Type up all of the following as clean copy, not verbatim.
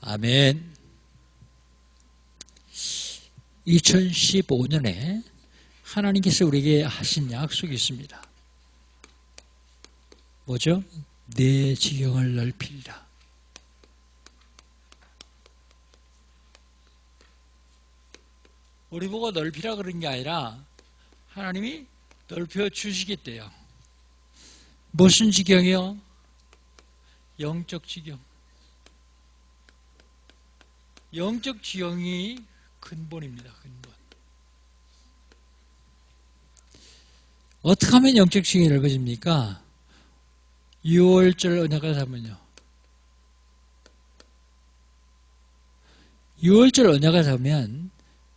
아멘. 2015년에 하나님께서 우리에게 하신 약속이 있습니다. 뭐죠? 내 지경을 넓히리라. 우리 보고 넓히라 그런 게 아니라 하나님이 넓혀 주시겠대요. 무슨 지경이요? 영적 지경. 영적 지경이 근본입니다. 근본. 어떻게 하면 영적 지경이 넓어집니까? 6월절 언약을 잡으면요. 6월절 언약을 잡으면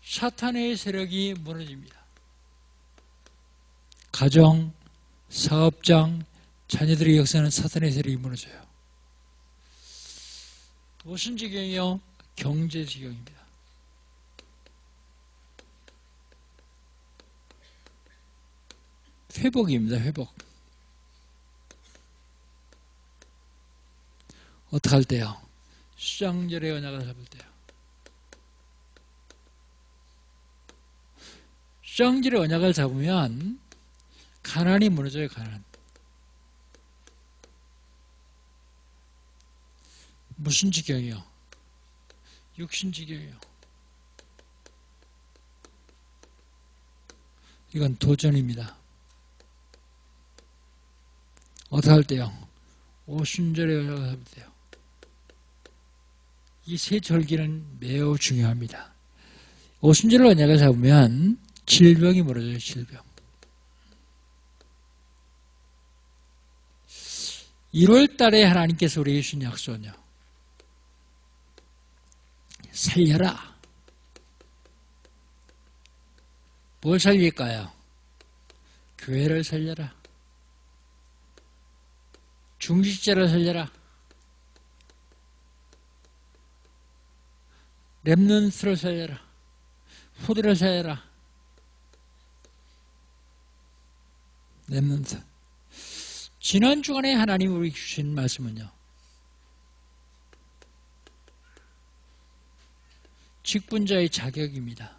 사탄의 세력이 무너집니다. 가정, 사업장, 자녀들의 역사는 사탄의 세력이 무너져요. 무슨 지경이요? 경제 지경입니다. 회복입니다. 회복. 어떻게 할 때요? 수장절의 언약을 잡을 때요. 수장절의 언약을 잡으면 가난이 무너져요. 가난. 무슨 지경이요? 육신 지경이요. 이건 도전입니다. 어떻게 할 때요? 오순절의 언약을 잡을 때요. 이 세 절기는 매우 중요합니다. 오순절의 언약을 잡으면 질병이 무너져요. 질병. 1월 달에 하나님께서 우리에게 주신 약속은요. 살려라. 뭘 살릴까요? 교회를 살려라. 중직자를 살려라. 렘넌트를 살려라. 후대를 살려라. 렘넌트. 지난 주간에 하나님이 우리에게 주신 말씀은요. 직분자의 자격입니다.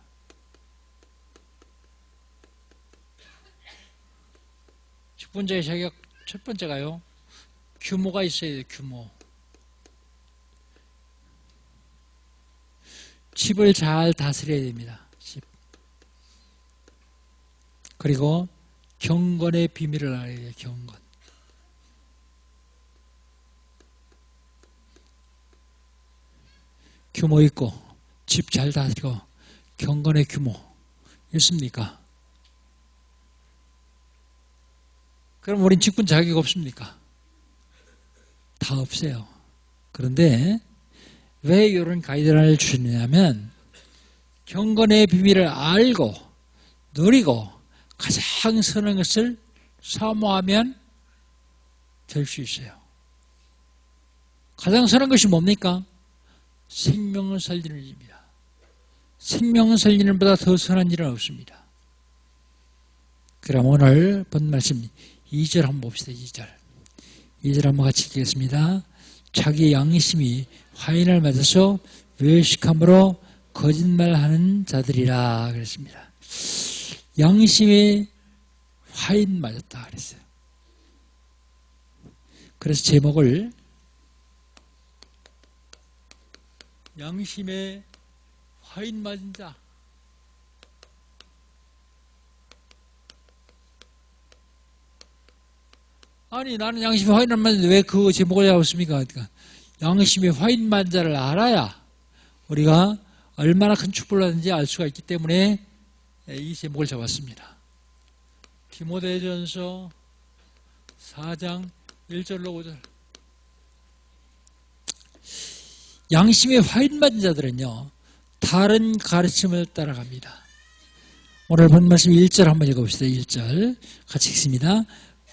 직분자의 자격 첫 번째가요. 규모가 있어야 돼요. 규모. 집을 잘 다스려야 됩니다. 집. 그리고 경건의 비밀을 알아야 돼요. 경건. 규모 있고 집 잘 다스리고 경건의 규모 있습니까? 그럼 우린 직분 자격이 없습니까? 다 없어요. 그런데 왜 이런 가이드라인을 주느냐면 경건의 비밀을 알고 누리고 가장 선한 것을 사모하면 될 수 있어요. 가장 선한 것이 뭡니까? 생명을 살리는 일입니다. 생명을 살리는 일보다 더 선한 일은 없습니다. 그럼 오늘 본 말씀 2절 한번 봅시다. 2절 한번 같이 읽겠습니다. 자기 양심이 화인을 맞아서 외식함으로 거짓말하는 자들이라 그랬습니다. 양심이 화인 맞았다 그랬어요. 그래서 제목을 양심에 화인 맞은 자. 아니 나는 양심에 화인 안 맞는데 왜 그 제목을 잡았습니까? 그러니까 양심에 화인 맞은 자를 알아야 우리가 얼마나 큰 축복을 받는지 알 수가 있기 때문에 이 제목을 잡았습니다. 디모데전서 4장 1절로 5절. 양심에 화인 맞은 자들은요. 다른 가르침을 따라갑니다. 오늘 본 말씀 1절 한번 읽어봅시다. 1절 같이 읽습니다.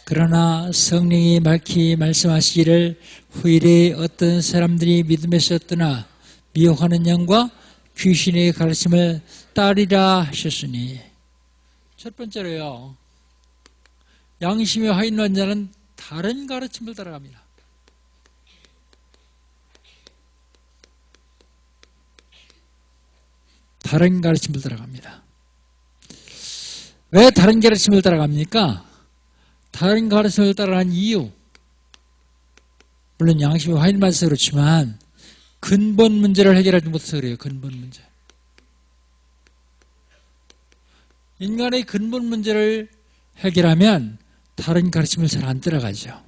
그러나 성령이 밝히 말씀하시기를 후일에 어떤 사람들이 믿음에서 떠나 미혹하는 영과 귀신의 가르침을 따르리라 하셨으니 첫 번째로요. 양심에 화인 맞은 자는 다른 가르침을 따라갑니다. 다른 가르침을 따라갑니다. 왜 다른 가르침을 따라갑니까? 다른 가르침을 따라간 이유, 물론 양심이 화인만서 그렇지만 근본 문제를 해결하지 못해서 그래요. 근본 문제. 인간의 근본 문제를 해결하면 다른 가르침을 잘 안 따라가죠.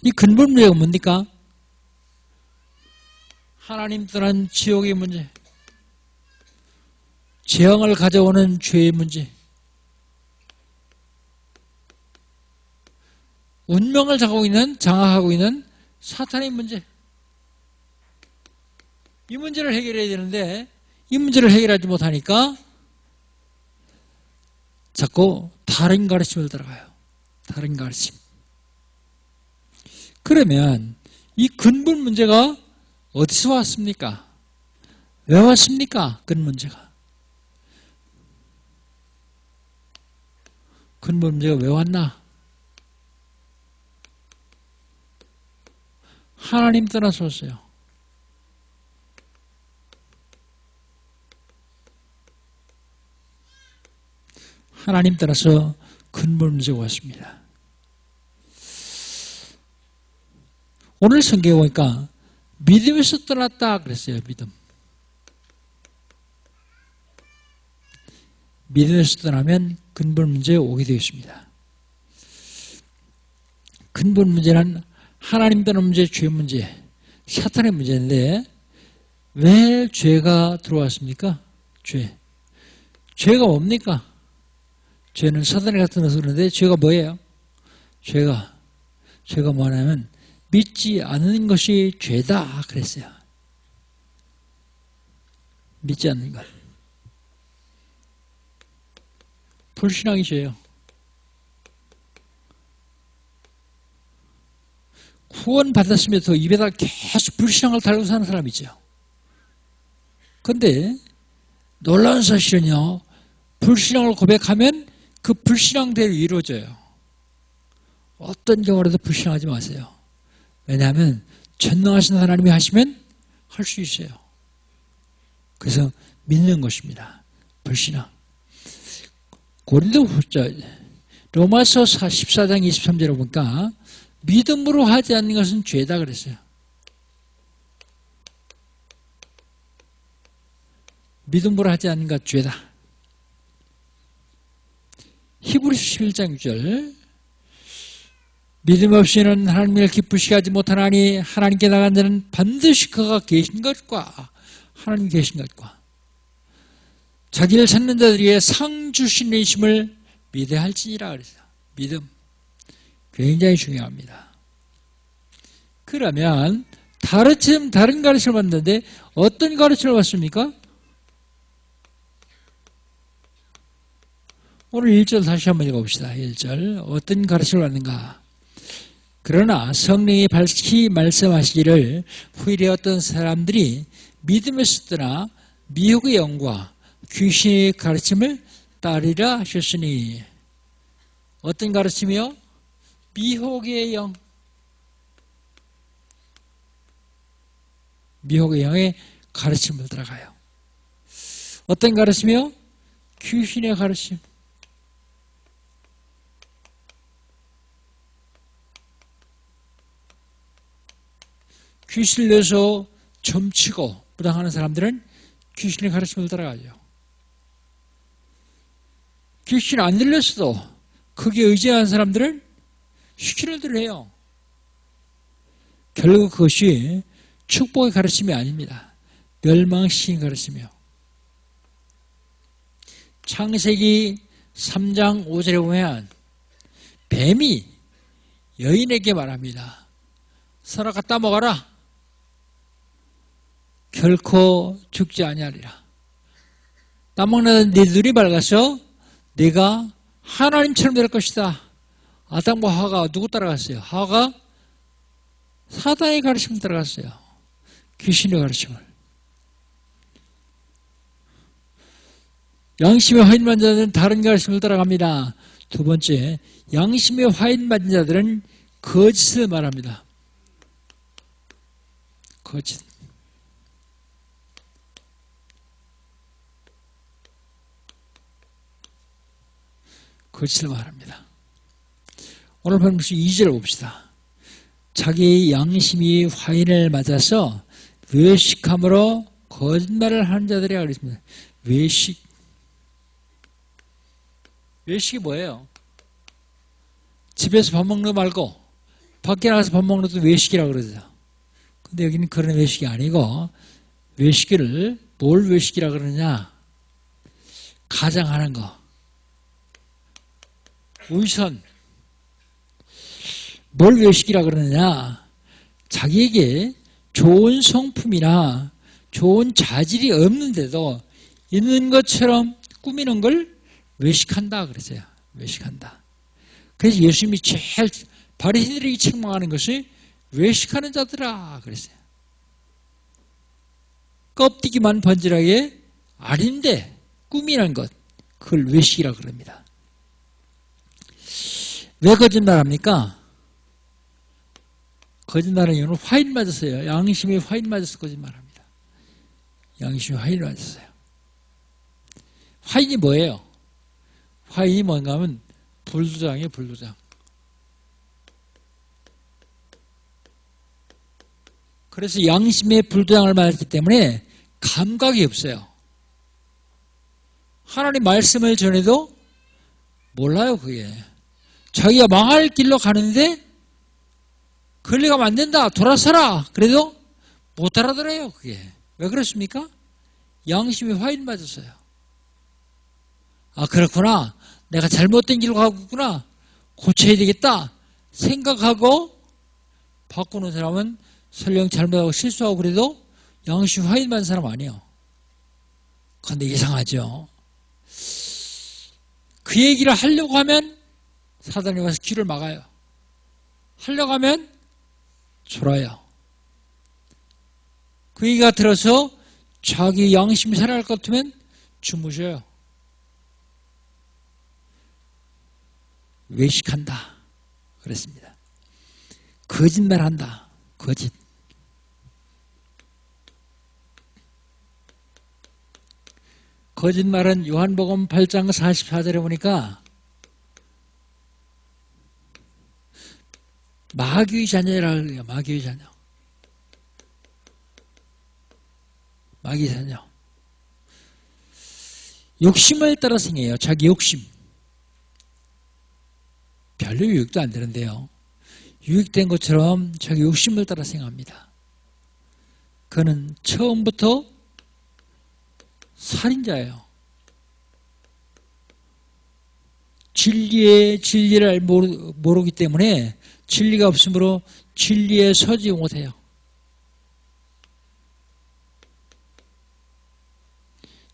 이 근본 문제가 뭡니까? 하나님 떠난 지옥의 문제, 재앙을 가져오는 죄의 문제, 운명을 장악하고 있는 사탄의 문제. 이 문제를 해결해야 되는데 이 문제를 해결하지 못하니까 자꾸 다른 가르침을 따라가요. 다른 가르침. 그러면 이 근본 문제가 어디서 왔습니까? 왜 왔습니까? 근본 문제가. 근본 문제가 왜 왔나? 하나님 떠나서 왔어요. 하나님 떠나서 근본 문제가 왔습니다. 오늘 성경에 보니까 믿음에서 떠났다 그랬어요. 믿음. 믿음에서 떠나면 근본 문제에 오게 되어 있습니다. 근본 문제는 하나님 떠난 문제, 죄 문제, 사탄의 문제인데 왜 죄가 들어왔습니까? 죄가 뭡니까? 죄는 사탄이 갖다 넣어서 그러는데 죄가 뭐예요? 죄가 뭐냐면 믿지 않는 것이 죄다 그랬어요. 믿지 않는 것. 불신앙이 죄예요. 구원 받았으면서 입에다 계속 불신앙을 달고 사는 사람이 있죠. 그런데 놀라운 사실은요, 불신앙을 고백하면 그 불신앙대로 이루어져요. 어떤 경우라도 불신앙하지 마세요. 왜냐하면 전능하신 하나님이 하시면 할 수 있어요. 그래서 믿는 것입니다. 불신앙. 로마서 14장 23절에 보니까 믿음으로 하지 않는 것은 죄다 그랬어요. 믿음으로 하지 않는 것 죄다. 히브리서 11장 6절 믿음 없이는 하나님을 기쁘시게 하지 못하나니 하나님께 나간 자는 반드시 그가 계신 것과 하나님 계신 것과 자기를 찾는 자들에게 상 주시는 이심을 믿어야 할지니라 그랬어요. 믿음. 굉장히 중요합니다. 그러면 다른 가르침을 받는데 어떤 가르침을 받습니까? 오늘 1절 다시 한번 읽어봅시다. 1절 어떤 가르침을 받는가? 그러나 성령이 밝히 말씀하시기를 후일에 어떤 사람들이 믿음에서 떠나 미혹의 영과 귀신의 가르침을 따르리라 하셨으니 어떤 가르침이요? 미혹의 영. 미혹의 영의 가르침을 따라가요. 어떤 가르침이요? 귀신의 가르침. 귀신을 내서 점치고 부당하는 사람들은 귀신의 가르침을 따라가죠. 귀신 안 들렸어도 거기에 의지하는 사람들은 시키는 대로 해요. 결국 그것이 축복의 가르침이 아닙니다. 멸망시킨 가르침이요. 창세기 3장 5절에 보면 뱀이 여인에게 말합니다. 서로 갖다 먹어라. 결코 죽지 아니하리라. 따먹는 네 눈이 밝아서 네가 하나님처럼 될 것이다. 아담과 하와가 누구 따라갔어요? 하와가 사단의 가르침을 따라갔어요. 귀신의 가르침을. 양심의 화인만 자들은 다른 가르침을 따라갑니다. 두 번째, 양심의 화인만 자들은 거짓을 말합니다. 거짓. 거짓을 말합니다. 오늘 본문 2절 봅시다. 자기 양심이 화인을 맞아서 외식함으로 거짓말을 하는 자들이라 그랬습니다. 외식이 뭐예요? 집에서 밥 먹는 거 말고 밖에 나가서 밥 먹는 것도 외식이라고 그러죠. 근데 여기는 그런 외식이 아니고, 외식을 뭘 외식이라고 그러느냐? 가장하는 거, 우선 뭘 외식이라고 그러느냐? 자기에게 좋은 성품이나 좋은 자질이 없는데도 있는 것처럼 꾸미는 걸 외식한다 그랬어요. 외식한다. 그래서 예수님이 제일 바리새인들에게 책망하는 것이 외식하는 자들아 그랬어요. 껍데기만 번질하게 아닌데 꾸미는 것, 그걸 외식이라고 그럽니다. 왜 거짓말합니까? 거짓말하는 이유는 화인 맞았어요. 양심이 화인 맞아서 거짓말합니다. 양심이 화인 맞았어요. 화인이 뭐예요? 화인이 뭔가 하면 불도장이에요. 불도장. 그래서 양심의 불도장을 맞았기 때문에 감각이 없어요. 하나님 말씀을 전해도 몰라요. 그게 자기가 망할 길로 가는데 걸려가면 안 된다, 돌아서라 그래도 못 알아들어요. 그게 왜 그렇습니까? 양심이 화인 맞았어요. 아, 그렇구나, 내가 잘못된 길로 가고 있구나, 고쳐야 되겠다 생각하고 바꾸는 사람은 설령 잘못하고 실수하고 그래도 양심이 화인 맞은 사람 아니에요. 그런데 이상하죠. 그 얘기를 하려고 하면 사단이 와서 귀를 막아요. 하려고 하면 졸아요. 그 얘기가 들어서 자기 양심이 살아날 것 같으면 주무셔요. 외식한다 그랬습니다. 거짓말한다. 거짓. 거짓말은 요한복음 8장 44절에 보니까 마귀의 자녀라고 해요. 마귀의 자녀. 마귀의 자녀. 욕심을 따라 생겨요. 자기 욕심. 별로 유익도 안 되는데요. 유익된 것처럼 자기 욕심을 따라 생각합니다. 그는 처음부터 살인자예요. 진리를 모르기 때문에 진리가 없으므로 진리에 서지 못해요.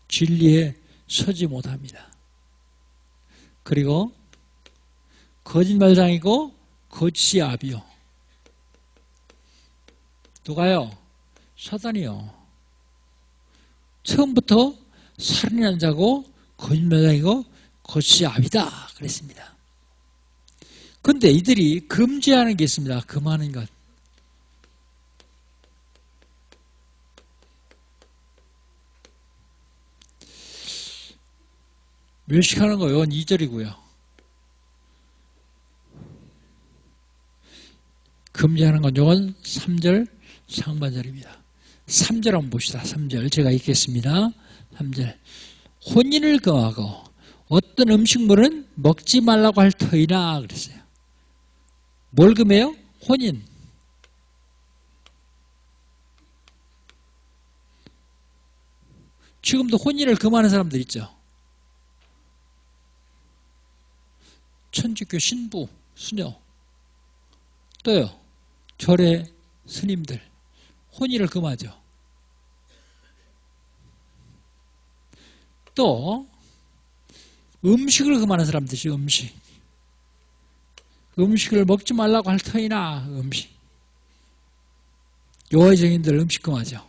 진리에 서지 못합니다. 그리고 거짓말장이고 거짓이 압이요. 누가요? 사단이요. 처음부터 살인한 자고 거짓말장이고 거짓이 압이다 그랬습니다. 그런데 이들이 금지하는 게 있습니다. 금하는 것. 멸식하는 거요. 2절이고요. 금지하는 건 요건 3절 상반절입니다. 3절 한번 봅시다. 3절 제가 읽겠습니다. 3절 혼인을 금하고 어떤 음식물은 먹지 말라고 할 터이나 그랬어요. 뭘 금해요? 혼인. 지금도 혼인을 금하는 사람들 있죠. 천주교 신부, 수녀, 또요 절의 스님들 혼인을 금하죠. 또 음식을 금하는 사람들이 음식을 먹지 말라고 할 터이나 음식. 요해정인들 음식 금하죠.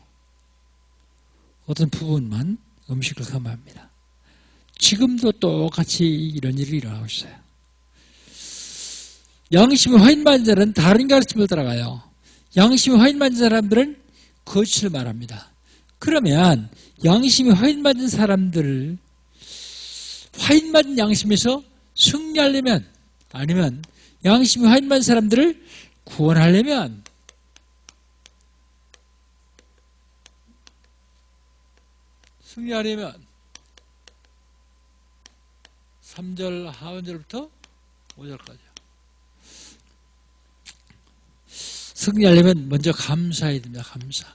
어떤 부분만 음식을 금합니다. 지금도 똑같이 이런 일이 일어나고 있어요. 양심이 화인맞은 자는 다른 가르침을 따라가요. 양심이 화인맞은 사람들은 거짓을 말합니다. 그러면 양심이 화인맞은 사람들, 화인맞은 양심에서 승리하려면, 아니면 양심이 화인만 사람들을 구원하려면 승리하려면 3절 하반절부터 5절까지 승리하려면 먼저 감사해야 됩니다. 감사.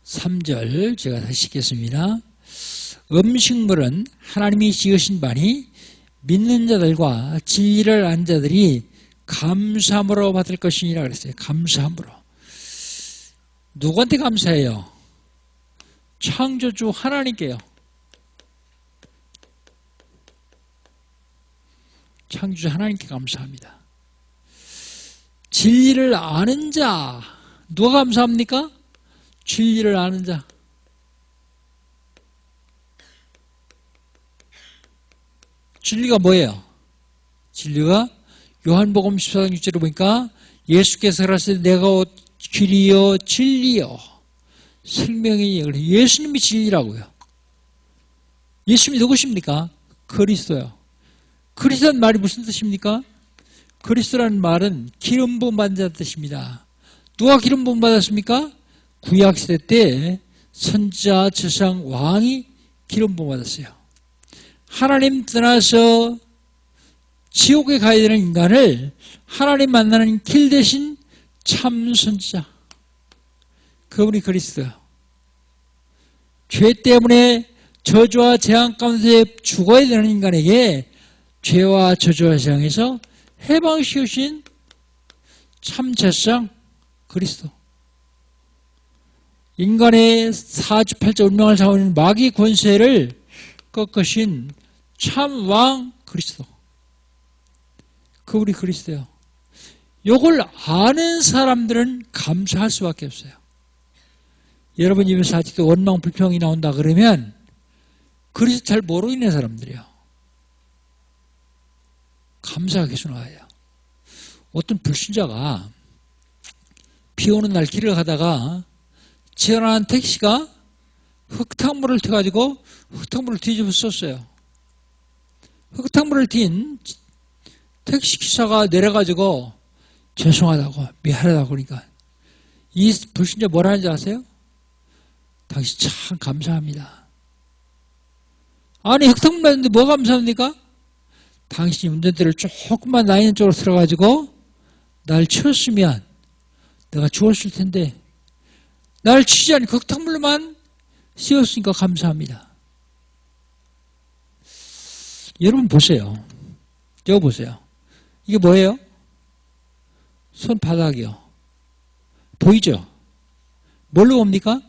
(3절) 제가 다시 읽겠습니다. 음식물은 하나님이 지으신 바니 믿는 자들과 진리를 아는 자들이 감사함으로 받을 것이니라 그랬어요. 감사함으로. 누구한테 감사해요? 창조주 하나님께요. 창조주 하나님께 감사합니다. 진리를 아는 자, 누가 감사합니까? 진리를 아는 자. 진리가 뭐예요? 진리가 요한복음 14장 6절에 보니까 예수께서 그러셨을 때 내가 곧 길이요 진리요 생명이요. 예수님이 진리라고요. 예수님이 누구십니까? 그리스도요. 그리스도라는 말이 무슨 뜻입니까? 그리스도라는 말은 기름 부음 받은 자 뜻입니다. 누가 기름 부음 받았습니까? 구약시대 때 선지자, 제사장, 왕이 기름 부음 받았어요. 하나님 떠나서 지옥에 가야 되는 인간을 하나님 만나는 길 대신 참 선지자, 그분이 그리스도예요. 죄 때문에 저주와 재앙 가운데 죽어야 되는 인간에게 죄와 저주와 재앙에서 해방시키신 참 제사장 그리스도. 인간의 사주팔자 운명을 사오는 마귀 권세를 꺾으신 참 왕 그리스도. 그분이 그리스도예요. 요걸 아는 사람들은 감사할 수밖에 없어요. 여러분 입에서 아직도 원망 불평이 나온다 그러면 그리스도 잘 모르고 있는 사람들이에요. 감사가 계속 나와요. 어떤 불신자가 비 오는 날 길을 가다가 지나가는 택시가 흙탕물을 튀어가지고 흙탕물을 뒤집어 썼어요. 흙탕물을 튄 택시 기사가 내려가지고 죄송하다고 미안하다고 그러니까 이 불신자 뭐라 하는지 아세요? 당신 참 감사합니다. 아니 흙탕물 맞는데 뭐 감사합니까? 당신이 운전대를 조금만 나 있는 쪽으로 들어가지고 날 치웠으면 내가 죽었을 텐데 날 치지 않고 흙탕물로만 씌웠으니까 감사합니다. 여러분 보세요. 저거 보세요. 이게 뭐예요? 손바닥이요. 보이죠? 뭘로 봅니까?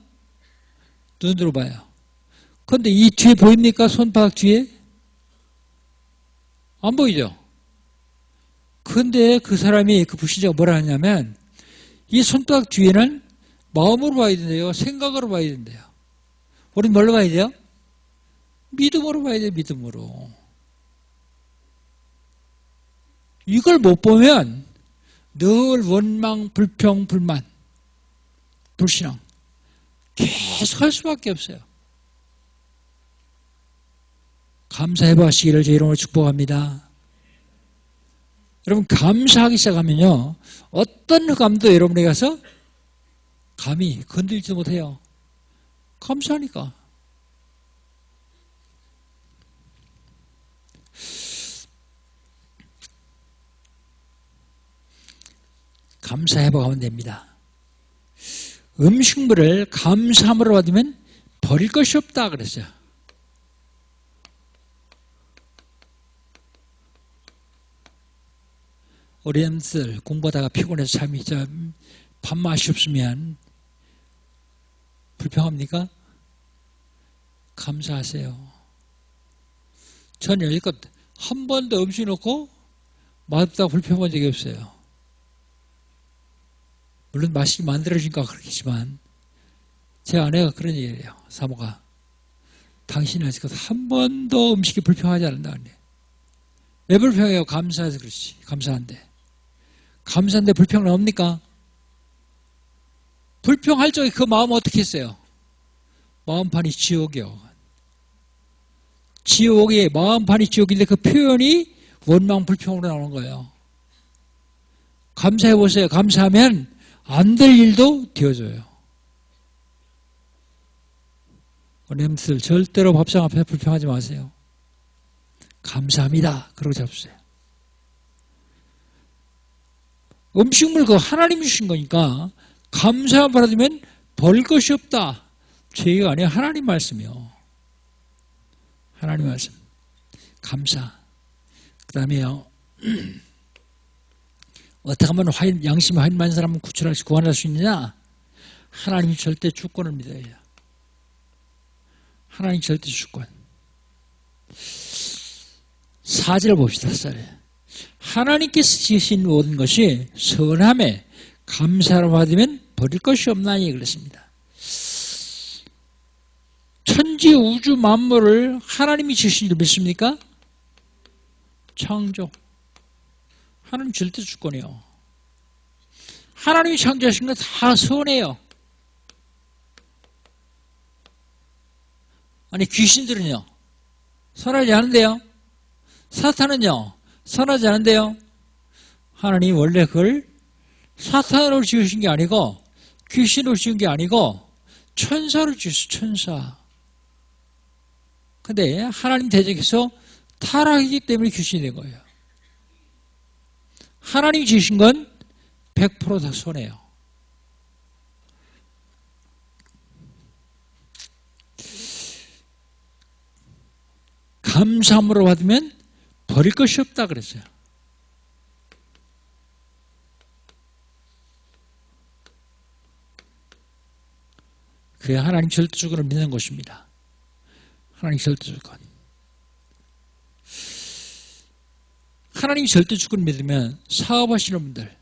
눈으로 봐요. 그런데 이 뒤에 보입니까? 손바닥 뒤에? 안 보이죠? 그런데 그 사람이, 그 불신자가 뭐라 하냐면 이 손바닥 뒤에는 마음으로 봐야 된대요. 생각으로 봐야 된대요. 우리는 뭘로 봐야 돼요? 믿음으로 봐야 돼요. 믿음으로. 이걸 못 보면 늘 원망, 불평, 불만, 불신앙 계속 할 수밖에 없어요. 감사해 보시기를 제 이름으로 축복합니다. 여러분 감사하기 시작하면요 어떤 흑암도 여러분에게 가서 감히 건들지도 못해요. 감사하니까. 감사해보면 됩니다. 음식물을 감사함으로 받으면 버릴 것이 없다 그랬어요. 우리 애들 공부하다가 피곤해서 잠이 좀 밥맛이 없으면 불평합니까? 감사하세요. 저는 여기껏 한 번도 음식 놓고 맛없다고 불평한 적이 없어요. 물론 맛있게 만들어지니까 그렇겠지만 제 아내가 그런 얘기를 해요. 사모가 당신은 아직까지 한 번도 음식이 불평하지 않는다. 왜 불평해요? 감사해서 그렇지. 감사한데. 감사한데 불평 나옵니까? 불평할 적에 그 마음은 어떻게 했어요? 마음판이 지옥이요. 지옥이 마음판이 지옥인데 그 표현이 원망불평으로 나오는 거예요. 감사해 보세요. 감사하면 안 될 일도 되어줘요. 어린이들 절대로 밥상 앞에서 불평하지 마세요. 감사합니다. 그러고 잡수세요. 음식물 그 하나님이 주신 거니까 감사함 받으면 벌 것이 없다. 제 얘기가 아니에요. 하나님 말씀이요. 하나님 말씀. 감사. 그 다음에요. 어떻게 하면 양심이 화인 많은 사람은 구원할 수 있느냐? 하나님이 절대 주권을 믿어야 해요. 하나님 절대 주권. 4절 봅시다. 4절. 하나님께서 지으신 모든 것이 선함에 감사를 받으면 버릴 것이 없나니 그랬습니다. 천지 우주 만물을 하나님이 지으신 줄 믿습니까? 창조. 하나님 절대 주권이요. 하나님이 창조하신 건 다 선해요. 아니 귀신들은요. 선하지 않은데요. 사탄은요. 선하지 않은데요. 하나님이 원래 그걸 사탄으로 지으신 게 아니고 귀신으로 지은 게 아니고 천사로 지으셨어요. 천사. 근데 하나님 대적에서 타락이기 때문에 귀신이 된 거예요. 하나님이 지으신 건 100% 다 선해요. 감사함으로 받으면 버릴 것이 없다 그랬어요. 그게 하나님 절대주권을 믿는 것입니다. 하나님 절대주권. 하나님 절대주권을 믿으면 사업하시는 분들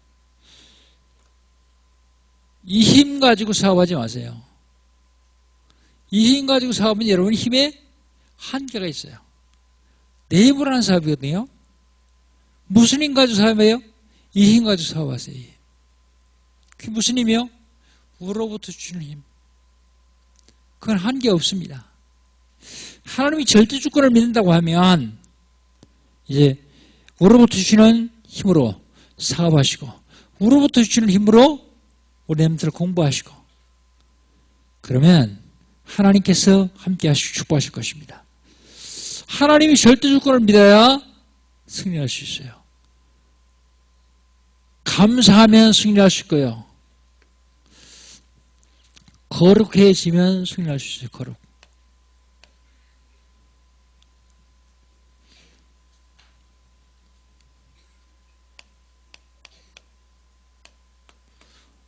이 힘 가지고 사업하지 마세요. 이 힘 가지고 사업은 여러분 힘에 한계가 있어요. 내 힘으로 하는 사업이거든요. 무슨 힘 가지고 사업해요? 이 힘 가지고 사업하세요. 그게 무슨 힘이요? 우로부터 주는 힘. 그건 한계 없습니다. 하나님이 절대 주권을 믿는다고 하면 이제 우로부터 주시는 힘으로 사업하시고 우로부터 주시는 힘으로 우리 렘들 공부하시고 그러면 하나님께서 함께 하시고 축복하실 것입니다. 하나님이 절대 주권을 믿어야 승리할 수 있어요. 감사하면 승리하실 거예요. 거룩해지면 승리할 수 있어요. 거룩.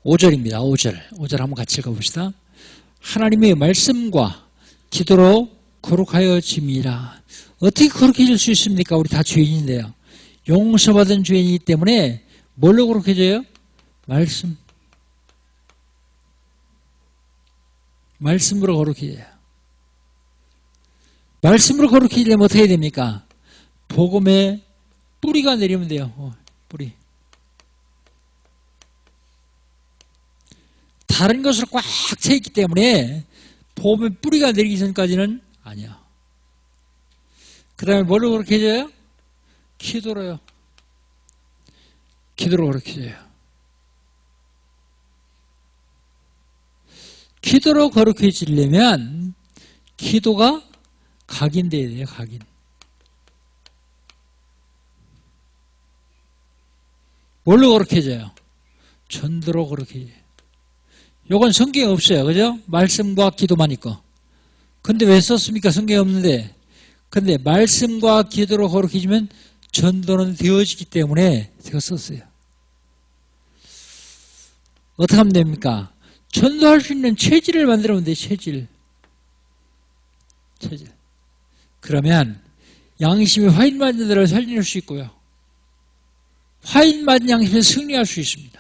(5절입니다) 5절 한번 같이 읽어봅시다. 하나님의 말씀과 기도로 거룩하여짐이라. 어떻게 거룩해질 수 있습니까? 우리 다 죄인인데요. 용서받은 죄인이기 때문에 뭘로 거룩해져요? 말씀으로 거룩해져요. 말씀으로 거룩해지려면 어떻게 해야 됩니까? 복음의 뿌리가 내리면 돼요. 뿌리. 다른 것으로 꽉 차 있기 때문에 복음의 뿌리가 내리기 전까지는 아니야. 그 다음에 뭘로 거룩해져요? 기도로요. 기도로 거룩해져요. 기도로 거룩해지려면 기도가 각인돼야 돼요. 각인. 뭘로 거룩해져요? 전도로 거룩해져요. 요건 성경에 없어요. 그죠? 말씀과 기도만 있고. 근데 왜 썼습니까? 성경에 없는데. 근데 말씀과 기도로 거룩해지면 전도는 되어지기 때문에 제가 썼어요. 어떻게 하면 됩니까? 전도할 수 있는 체질을 만들면 돼요. 체질. 그러면 양심이 화인 맞은 자들을 살릴 수 있고요. 화인 맞은 양심에 승리할 수 있습니다.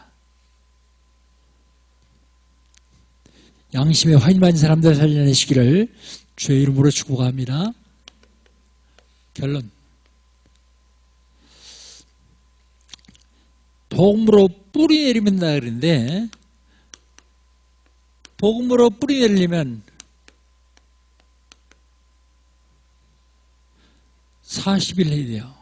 양심에 화인 맞은 사람들 살려내시기를 주의 이름으로 축복합니다. 결론. 복음으로 뿌리 내리면다 그러는데 복음으로 뿌리 내리려면 40일 해야 돼요.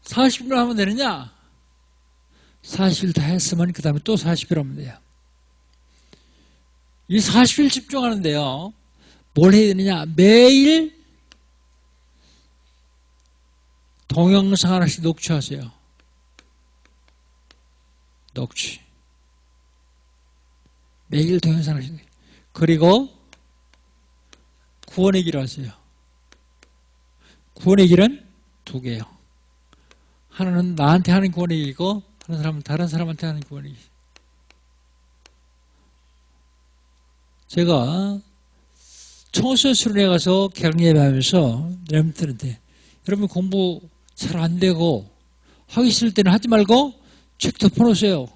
40일 하면 되느냐? 40일 다 했으면 그 다음에 또 40일 하면 돼요. 이 40일 집중하는데요. 뭘 해야 되느냐? 매일 동영상 하나씩 녹취하세요. 녹취. 매일 동영상 하나씩. 그리고 구원의 길을 하세요. 구원의 길은 두 개요. 하나는 나한테 하는 구원의 길이고 하는 사람은 다른 사람한테 하는 구원의 길. 제가 청소년 수련회 가서 격려하면서 여러분들한테 여러분 공부 잘 안 되고 하기 싫을 때는 하지 말고 책 덮어놓으세요.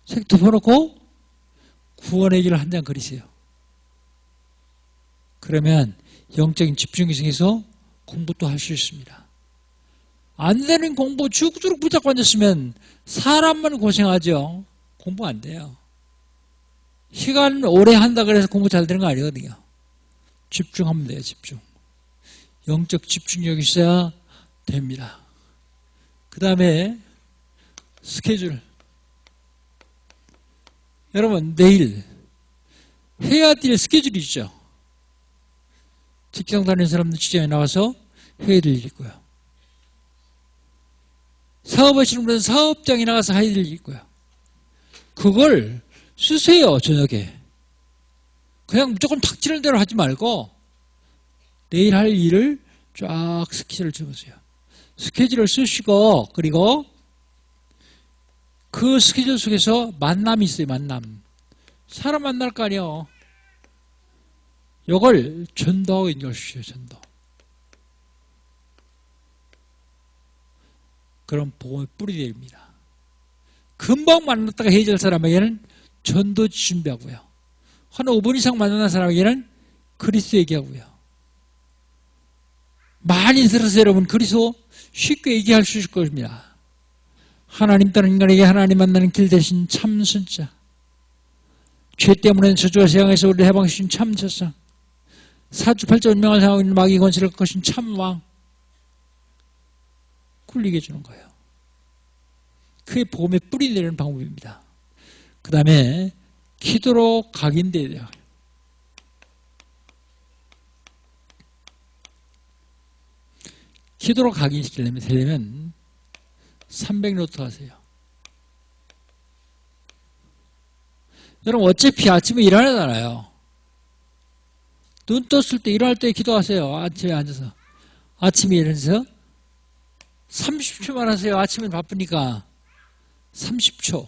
책 덮어놓고 구원의 길을 한 장 그리세요. 그러면 영적인 집중이 생겨서 공부도 할 수 있습니다. 안 되는 공부 죽도록 붙잡고 앉았으면 사람만 고생하죠. 공부 안 돼요. 시간 오래 한다 그래서 공부 잘 되는 거 아니거든요. 집중하면 돼요. 집중. 영적 집중력이 있어야 됩니다. 그 다음에 스케줄. 여러분 내일 해야 될 스케줄이 있죠. 직장 다니는 사람들 직장에 나와서 해야 될 일이 있고요. 사업하시는 분은 사업장에 나가서 해야 될 일이 있고요. 그걸 쓰세요. 저녁에. 그냥 무조건 탁지는 대로 하지 말고 내일 할 일을 쫙 스케줄을 적으세요. 스케줄을 쓰시고 그리고 그 스케줄 속에서 만남이 있어요. 만남. 사람 만날 거 아니에요. 이걸 전도하고 연결시켜요. 전도. 그런 복음의 뿌리 됩니다. 금방 만났다가 헤어질 사람에게는 전도 준비하고요. 한 5분 이상 만난 사람에게는 그리스도 얘기하고요. 많이 들으세요. 여러분 그리스도 쉽게 얘기할 수 있을 것입니다. 하나님 따른 인간에게 하나님 만나는 길 대신 참 선자. 죄 때문에 저주와 세상에서 우리를 해방시킨 참 저상. 사주팔자 운명을 상하고 있는 마귀 권세를 꺾으신 참 왕. 굴리게 해주는 거예요. 그게 복음의 뿌리 내리는 방법입니다. 그 다음에 기도로 각인돼야 돼요. 기도로 각인시키려면 300노트 하세요. 여러분 어차피 아침에 일어나잖아요. 눈 떴을 때 일어날 때 기도하세요. 아침에 앉아서. 아침에 일어나서 30초만 하세요. 아침에 바쁘니까 30초.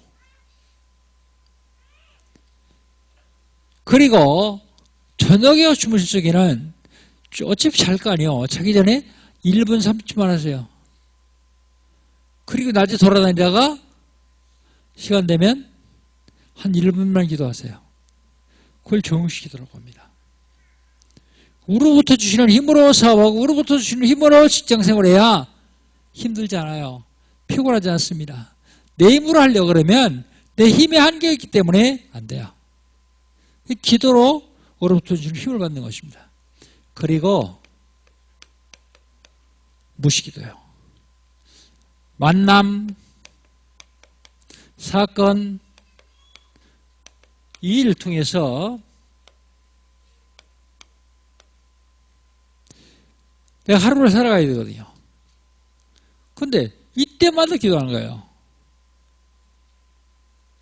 그리고 저녁에 주무실 적에는 어차피 잘 거 아니에요. 자기 전에 1분 30초만 하세요. 그리고 낮에 돌아다니다가 시간 되면 한 1분만 기도하세요. 그걸 정식 기도라고 합니다. 우로부터 주시는 힘으로 사업하고 우로부터 주시는 힘으로 직장생활을 해야 힘들지 않아요. 피곤하지 않습니다. 내 힘으로 하려고 그러면 내 힘의 한계가 있기 때문에 안 돼요. 기도로 우로부터 주시는 힘을 받는 것입니다. 그리고 무시기도요. 만남, 사건, 이 일을 통해서 내가 하루를 살아가야 되거든요. 근데 이때마다 기도하는 거예요.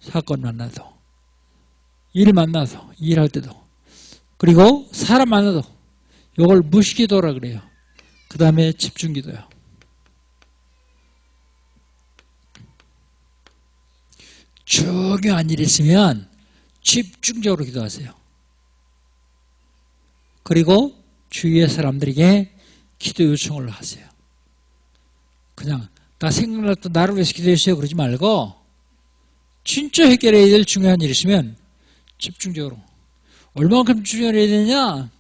사건 만나도, 일 만나도, 일할 때도, 그리고 사람 만나도 이걸 무시기도라 그래요. 그 다음에 집중기도요. 중요한 일이 있으면 집중적으로 기도하세요. 그리고 주위의 사람들에게 기도 요청을 하세요. 그냥 나 생각났던 나를 위해서 기도해주세요 그러지 말고 진짜 해결해야 될 중요한 일이 있으면 집중적으로. 얼마만큼 집중해야 되느냐?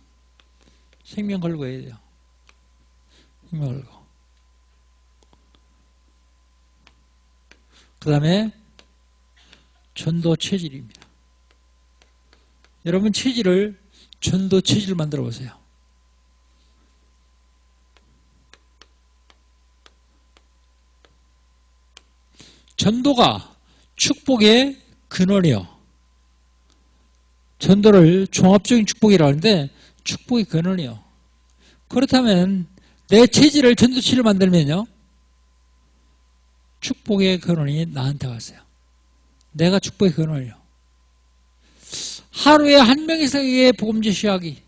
생명 걸고 해야 돼요. 생명 걸고. 그 다음에 전도 체질입니다. 여러분 체질을 전도 체질을 만들어 보세요. 전도가 축복의 근원이요. 전도를 종합적인 축복이라고 하는데 축복의 근원이요. 그렇다면 내 체질을 전도 체질을 만들면요. 축복의 근원이 나한테 왔어요. 내가 축복의 근원이요. 하루에 한 명 이상에게 복음 제시하기.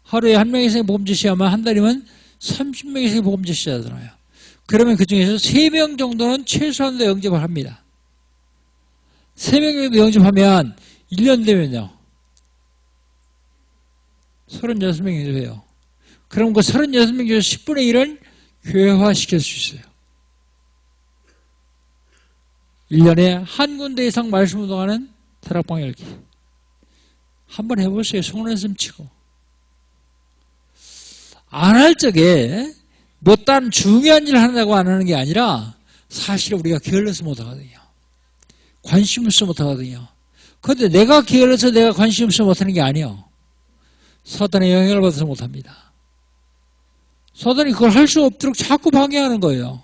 하루에 한 명 이상에게 복음 제시하면 한 달이면 30명 이상에게 복음 제시하잖아요. 그러면 그 중에서 3명 정도는 최소한도 영접을 합니다. 3명 정도 영접하면 1년 되면요. 36명 영접해요. 그럼 그 36명 중에서 10분의 1은 교회화 시킬 수 있어요. 1년에 한 군데 이상 말씀 운동하는 다락방 열기. 한번 해보세요. 속는숨 치고. 안 할 적에 뭐 다른 중요한 일을 한다고 안 하는 게 아니라 사실 우리가 게을러서 못하거든요. 관심 없어 못하거든요. 그런데 내가 게을러서 내가 관심 없어 못하는 게 아니에요. 사단의 영향을 받아서 못합니다. 사단이 그걸 할 수 없도록 자꾸 방해하는 거예요.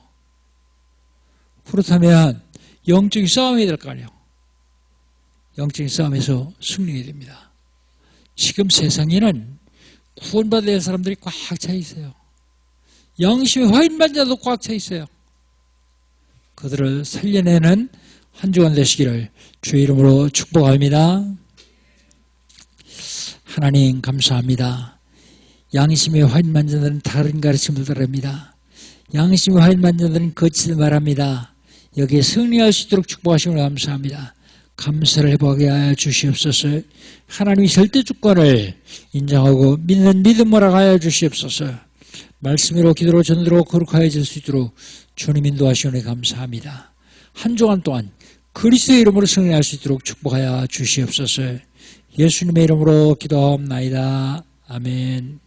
그렇다면 영적인 싸움이 될 거 아니에요. 영적인 싸움에서 승리해야 됩니다. 지금 세상에는 구원받아야 할 사람들이 꽉 차 있어요. 영심의 화인만 자도 꽉 차 있어요. 그들을 살려내는 한 주간 되시기를 주의 이름으로 축복합니다. 하나님 감사합니다. 양심의 화인만 자들은 다른 가르침을 따릅니다. 양심의 화인만 자들은 거짓을 말합니다. 여기에 승리할 수 있도록 축복하시므로 감사합니다. 감사를 해보게 하여 주시옵소서. 하나님이 절대 주권을 인정하고 믿는 믿음으로 하여 주시옵소서. 말씀으로 기도로 전도로 거룩하여질 수 있도록 주님 인도하시오니 감사합니다. 한 주간 동안 그리스도의 이름으로 승리할 수 있도록 축복하여 주시옵소서. 예수님의 이름으로 기도하옵나이다. 아멘.